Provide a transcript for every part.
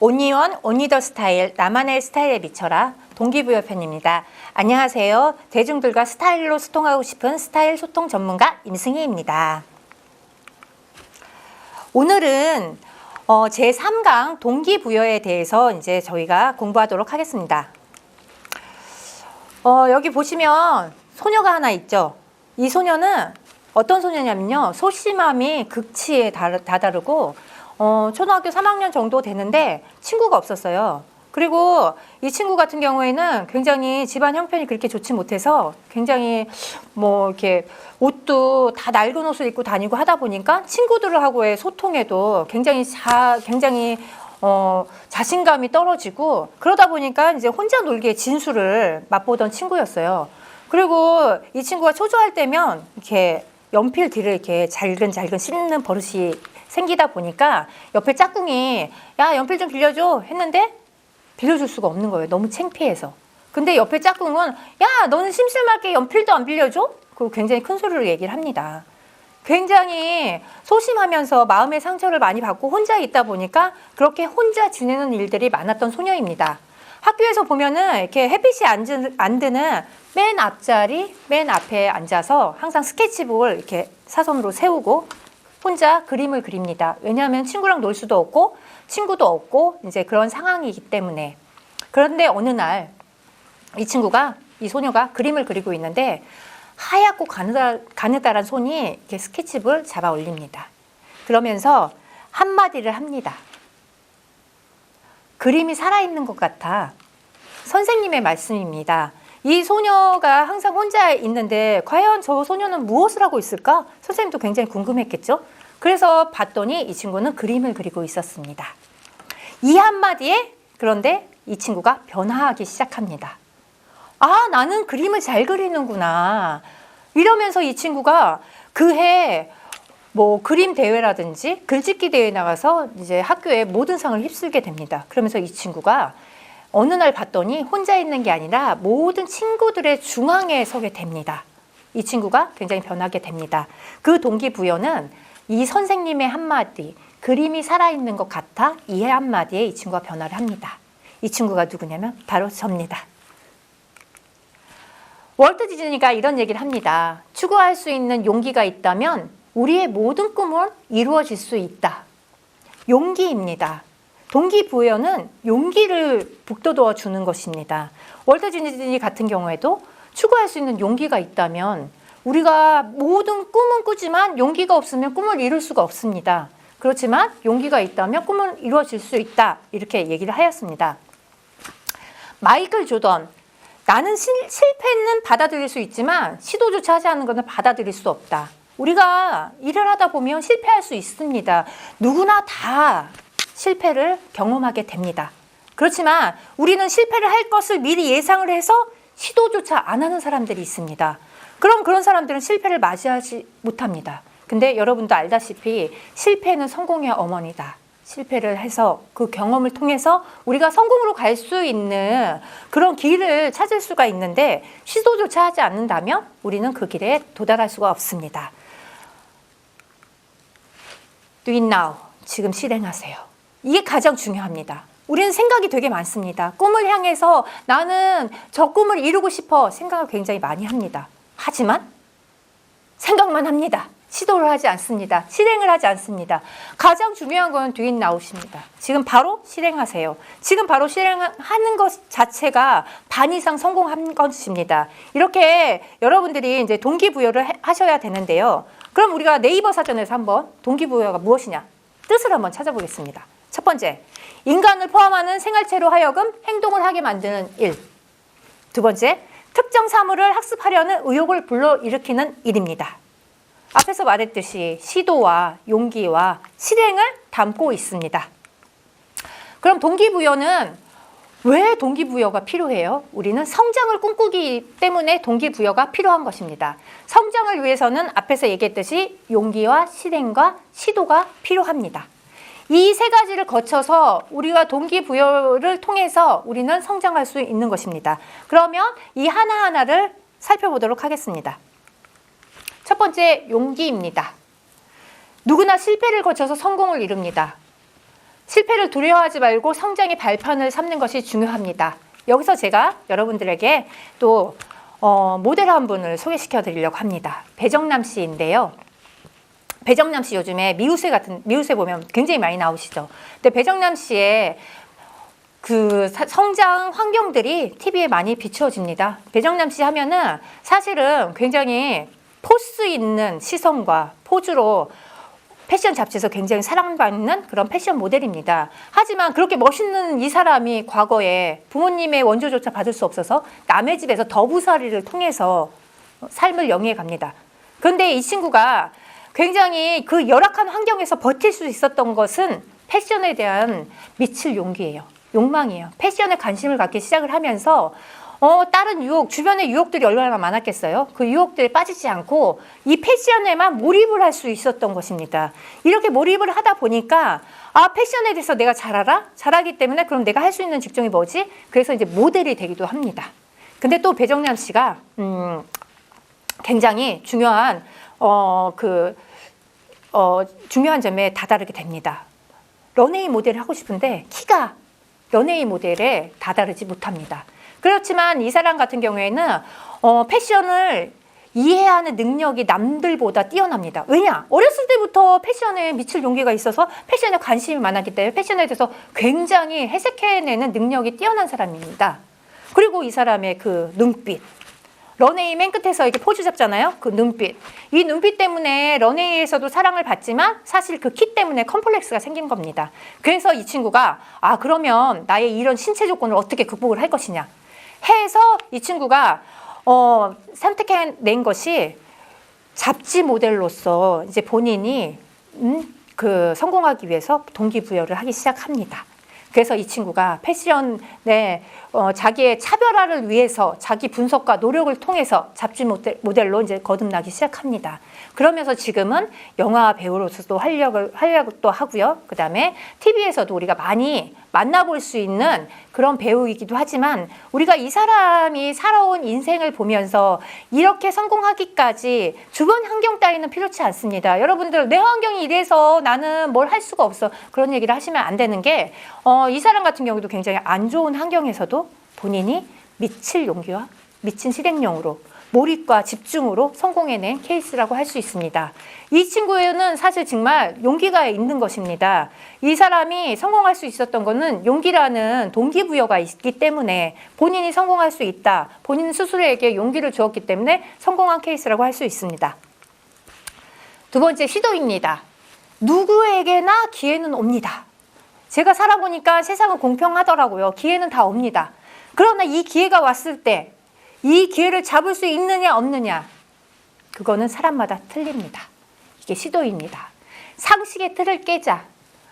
온리원 온리더 스타일 나만의 스타일에 미쳐라 동기부여 편입니다. 안녕하세요. 대중들과 스타일로 소통하고 싶은 스타일 소통 전문가 임승희입니다. 오늘은 제3강 동기부여에 대해서 이제 저희가 공부하도록 하겠습니다. 여기 보시면 소녀가 하나 있죠. 이 소녀는 어떤 소녀냐면요. 소심함이 극치에 다다르고 초등학교 3학년 정도 되는데 친구가 없었어요. 그리고 이 친구 같은 경우에는 굉장히 집안 형편이 그렇게 좋지 못해서 굉장히 이렇게 옷도 다 낡은 옷을 입고 다니고 하다 보니까 친구들하고의 소통에도 굉장히 자신감이 떨어지고 그러다 보니까 이제 혼자 놀기의 진수를 맛보던 친구였어요. 그리고 이 친구가 초조할 때면 이렇게 연필 뒤를 이렇게 잘근 씹는 버릇이 생기다 보니까 옆에 짝꿍이 야 연필 좀 빌려줘 했는데 빌려줄 수가 없는 거예요. 너무 창피해서. 근데 옆에 짝꿍은 야 너는 심술맞게 연필도 안 빌려줘? 그리고 굉장히 큰 소리로 얘기를 합니다. 굉장히 소심하면서 마음의 상처를 많이 받고 혼자 있다 보니까 그렇게 혼자 지내는 일들이 많았던 소녀입니다. 학교에서 보면은 이렇게 햇빛이 안 드는 맨 앞자리, 맨 앞에 앉아서 항상 스케치북을 이렇게 사선으로 세우고 혼자 그림을 그립니다. 왜냐하면 친구랑 놀 수도 없고 친구도 없고 이제 그런 상황이기 때문에. 그런데 어느 날 이 소녀가 그림을 그리고 있는데 하얗고 가느다란 손이 이렇게 스케치북을 잡아 올립니다. 그러면서 한마디를 합니다. 그림이 살아있는 것 같아. 선생님의 말씀입니다. 이 소녀가 항상 혼자 있는데 과연 저 소녀는 무엇을 하고 있을까? 선생님도 굉장히 궁금했겠죠? 그래서 봤더니 이 친구는 그림을 그리고 있었습니다. 이 한마디에 그런데 이 친구가 변화하기 시작합니다. 아, 나는 그림을 잘 그리는구나. 이러면서 이 친구가 그해 그림 대회라든지 글짓기 대회에 나가서 이제 학교에 모든 상을 휩쓸게 됩니다. 그러면서 이 친구가 어느 날 봤더니 혼자 있는 게 아니라 모든 친구들의 중앙에 서게 됩니다. 이 친구가 굉장히 변하게 됩니다. 그 동기부여는 이 선생님의 한마디, 그림이 살아있는 것 같아 이 한마디에 이 친구가 변화를 합니다. 이 친구가 누구냐면 바로 저입니다. 월트 디즈니가 이런 얘기를 합니다. 추구할 수 있는 용기가 있다면 우리의 모든 꿈은 이루어질 수 있다. 용기입니다. 동기부여는 용기를 북돋워 주는 것입니다. 월트 디즈니 같은 경우에도 추구할 수 있는 용기가 있다면 우리가 모든 꿈은 꾸지만 용기가 없으면 꿈을 이룰 수가 없습니다. 그렇지만 용기가 있다면 꿈은 이루어질 수 있다. 이렇게 얘기를 하였습니다. 마이클 조던, 나는 실패는 받아들일 수 있지만 시도조차 하지 않는 것은 받아들일 수 없다. 우리가 일을 하다 보면 실패할 수 있습니다. 누구나 다 실패를 경험하게 됩니다. 그렇지만 우리는 실패를 할 것을 미리 예상을 해서 시도조차 안 하는 사람들이 있습니다. 그럼 그런 사람들은 실패를 맞이하지 못합니다. 근데 여러분도 알다시피 실패는 성공의 어머니다. 실패를 해서 그 경험을 통해서 우리가 성공으로 갈 수 있는 그런 길을 찾을 수가 있는데 시도조차 하지 않는다면 우리는 그 길에 도달할 수가 없습니다. Do it now. 지금 실행하세요. 이게 가장 중요합니다. 우리는 생각이 되게 많습니다. 꿈을 향해서 나는 저 꿈을 이루고 싶어 생각을 굉장히 많이 합니다. 하지만 생각만 합니다. 시도를 하지 않습니다. 실행을 하지 않습니다. 가장 중요한 건 do it now입니다. 지금 바로 실행하세요. 지금 바로 실행하는 것 자체가 반 이상 성공한 것입니다. 이렇게 여러분들이 이제 동기부여를 하셔야 되는데요. 그럼 우리가 네이버 사전에서 한번 동기부여가 무엇이냐? 뜻을 한번 찾아보겠습니다. 첫 번째, 인간을 포함하는 생활체로 하여금 행동을 하게 만드는 일. 두 번째, 특정 사물을 학습하려는 의욕을 불러일으키는 일입니다. 앞에서 말했듯이 시도와 용기와 실행을 담고 있습니다. 그럼 동기부여는 왜 동기부여가 필요해요? 우리는 성장을 꿈꾸기 때문에 동기부여가 필요한 것입니다. 성장을 위해서는 앞에서 얘기했듯이 용기와 실행과 시도가 필요합니다. 이 세 가지를 거쳐서 우리가 동기부여를 통해서 우리는 성장할 수 있는 것입니다. 그러면 이 하나하나를 살펴보도록 하겠습니다. 첫 번째, 용기입니다. 누구나 실패를 거쳐서 성공을 이룹니다. 실패를 두려워하지 말고 성장의 발판을 삼는 것이 중요합니다. 여기서 제가 여러분들에게 또 모델 한 분을 소개시켜 드리려고 합니다. 배정남 씨인데요. 배정남 씨 요즘에 미우새 보면 굉장히 많이 나오시죠. 근데 배정남 씨의 그 성장 환경들이 TV에 많이 비추어집니다. 배정남 씨 하면은 사실은 굉장히 포스 있는 시선과 포즈로 패션 잡지에서 굉장히 사랑받는 그런 패션 모델입니다. 하지만 그렇게 멋있는 이 사람이 과거에 부모님의 원조조차 받을 수 없어서 남의 집에서 더부살이를 통해서 삶을 영위해 갑니다. 그런데 이 친구가 굉장히 그 열악한 환경에서 버틸 수 있었던 것은 패션에 대한 미칠 용기예요. 욕망이에요. 패션에 관심을 갖기 시작을 하면서 다른 유혹, 주변의 유혹들이 얼마나 많았겠어요? 그 유혹들에 빠지지 않고 이 패션에만 몰입을 할 수 있었던 것입니다. 이렇게 몰입을 하다 보니까 패션에 대해서 내가 잘 알아? 잘하기 때문에 그럼 내가 할 수 있는 직종이 뭐지? 그래서 이제 모델이 되기도 합니다. 근데 또 배정남 씨가 굉장히 중요한 중요한 점에 다다르게 됩니다. 런웨이 모델을 하고 싶은데 키가 런웨이 모델에 다다르지 못합니다. 그렇지만 이 사람 같은 경우에는 패션을 이해하는 능력이 남들보다 뛰어납니다. 왜냐? 어렸을 때부터 패션에 미칠 용기가 있어서 패션에 관심이 많았기 때문에 패션에 대해서 굉장히 해석해내는 능력이 뛰어난 사람입니다. 그리고 이 사람의 그 눈빛, 런웨이 맨 끝에서 이렇게 포즈 잡잖아요. 그 눈빛. 이 눈빛 때문에 런웨이에서도 사랑을 받지만 사실 그 키 때문에 컴플렉스가 생긴 겁니다. 그래서 이 친구가 그러면 나의 이런 신체 조건을 어떻게 극복을 할 것이냐 해서 이 친구가 선택해낸 것이 잡지 모델로서 이제 본인이 성공하기 위해서 동기부여를 하기 시작합니다. 그래서 이 친구가 패션에 자기의 차별화를 위해서 자기 분석과 노력을 통해서 잡지 모델로 이제 거듭나기 시작합니다. 그러면서 지금은 영화 배우로서도 활약도 하고요. 그 다음에 TV에서도 우리가 많이 만나볼 수 있는 그런 배우이기도 하지만 우리가 이 사람이 살아온 인생을 보면서 이렇게 성공하기까지 주변 환경 따위는 필요치 않습니다. 여러분들 내 환경이 이래서 나는 뭘 할 수가 없어. 그런 얘기를 하시면 안 되는 게 이 사람 같은 경우도 굉장히 안 좋은 환경에서도 본인이 미칠 용기와 미친 실행력으로 몰입과 집중으로 성공해낸 케이스라고 할 수 있습니다. 이 친구는 사실 정말 용기가 있는 것입니다. 이 사람이 성공할 수 있었던 것은 용기라는 동기부여가 있기 때문에 본인이 성공할 수 있다. 본인 스스로에게 용기를 주었기 때문에 성공한 케이스라고 할 수 있습니다. 두 번째 시도입니다. 누구에게나 기회는 옵니다. 제가 살아보니까 세상은 공평하더라고요. 기회는 다 옵니다. 그러나 이 기회가 왔을 때 이 기회를 잡을 수 있느냐 없느냐 그거는 사람마다 틀립니다. 이게 시도입니다. 상식의 틀을 깨자.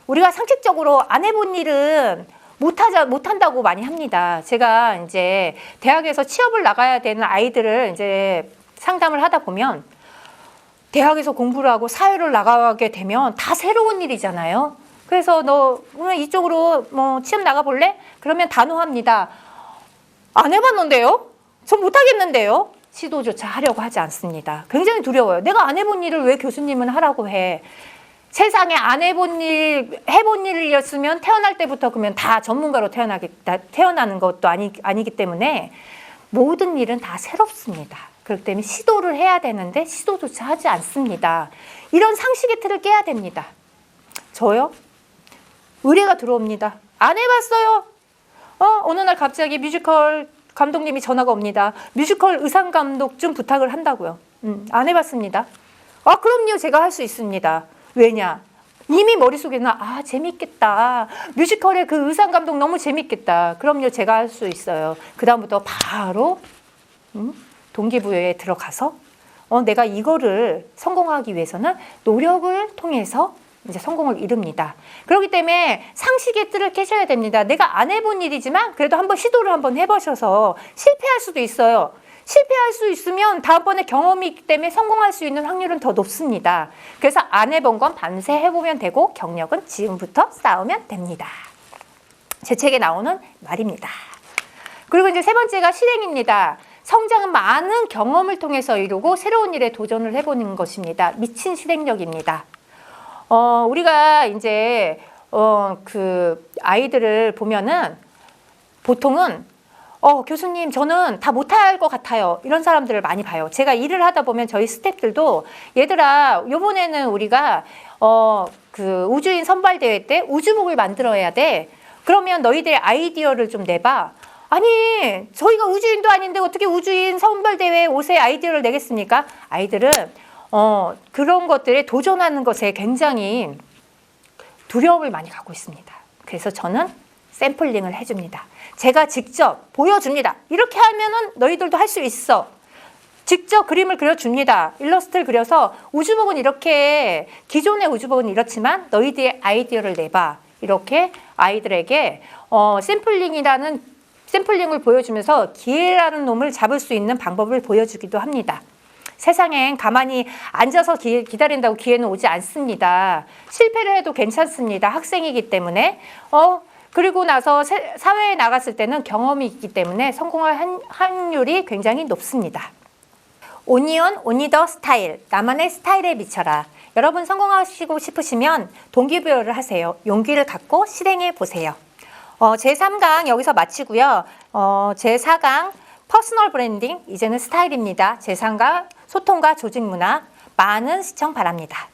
우리가 상식적으로 안 해본 일은 못한다고 많이 합니다. 제가 이제 대학에서 취업을 나가야 되는 아이들을 이제 상담을 하다 보면 대학에서 공부를 하고 사회를 나가게 되면 다 새로운 일이잖아요. 그래서 너 오늘 이쪽으로 취업 나가볼래? 그러면 단호합니다. 안 해봤는데요? 전 못하겠는데요? 시도조차 하려고 하지 않습니다. 굉장히 두려워요. 내가 안 해본 일을 왜 교수님은 하라고 해? 세상에 안 해본 해본 일이었으면 태어날 때부터 그러면 다 전문가로 태어나는 것도 아니기 때문에 모든 일은 다 새롭습니다. 그렇기 때문에 시도를 해야 되는데 시도조차 하지 않습니다. 이런 상식의 틀을 깨야 됩니다. 저요? 의뢰가 들어옵니다. 안 해봤어요. 어느 날 갑자기 뮤지컬 감독님이 전화가 옵니다. 뮤지컬 의상 감독 좀 부탁을 한다고요. 안 해봤습니다. 그럼요. 제가 할 수 있습니다. 왜냐? 이미 머릿속에는 재밌겠다. 뮤지컬의 그 의상 감독 너무 재밌겠다. 그럼요. 제가 할 수 있어요. 그 다음부터 바로 동기부여에 들어가서 내가 이거를 성공하기 위해서는 노력을 통해서 이제 성공을 이룹니다. 그렇기 때문에 상식의 틀을 깨셔야 됩니다. 내가 안 해본 일이지만 그래도 한번 시도를 한번 해보셔서 실패할 수도 있어요. 실패할 수 있으면 다음번에 경험이 있기 때문에 성공할 수 있는 확률은 더 높습니다. 그래서 안 해본 건 밤새 해보면 되고 경력은 지금부터 쌓으면 됩니다. 제 책에 나오는 말입니다. 그리고 이제 세 번째가 실행입니다. 성장은 많은 경험을 통해서 이루고 새로운 일에 도전을 해보는 것입니다. 미친 실행력입니다. 우리가 이제 그 아이들을 보면은 보통은 교수님 저는 다 못할 것 같아요. 이런 사람들을 많이 봐요. 제가 일을 하다 보면 저희 스태프들도 얘들아 요번에는 우리가 그 우주인 선발대회 때 우주복을 만들어야 돼. 그러면 너희들의 아이디어를 좀 내봐. 아니 저희가 우주인도 아닌데 어떻게 우주인 선발대회 옷에 아이디어를 내겠습니까? 아이들은 그런 것들에 도전하는 것에 굉장히 두려움을 많이 갖고 있습니다. 그래서 저는 샘플링을 해줍니다. 제가 직접 보여줍니다. 이렇게 하면은 너희들도 할 수 있어. 직접 그림을 그려줍니다. 일러스트를 그려서 우주복은 이렇게, 기존의 우주복은 이렇지만 너희들의 아이디어를 내봐. 이렇게 아이들에게 샘플링을 보여주면서 기회라는 놈을 잡을 수 있는 방법을 보여주기도 합니다. 세상엔 가만히 앉아서 기다린다고 기회는 오지 않습니다. 실패를 해도 괜찮습니다. 학생이기 때문에. 그리고 나서 사회에 나갔을 때는 경험이 있기 때문에 성공할 확률이 굉장히 높습니다. 오니온 오니더 스타일, 나만의 스타일에 미쳐라. 여러분 성공하시고 싶으시면 동기부여를 하세요. 용기를 갖고 실행해 보세요. 제3강 여기서 마치고요. 제4강 퍼스널 브랜딩, 이제는 스타일입니다. 제3강 소통과 조직 문화, 많은 시청 바랍니다.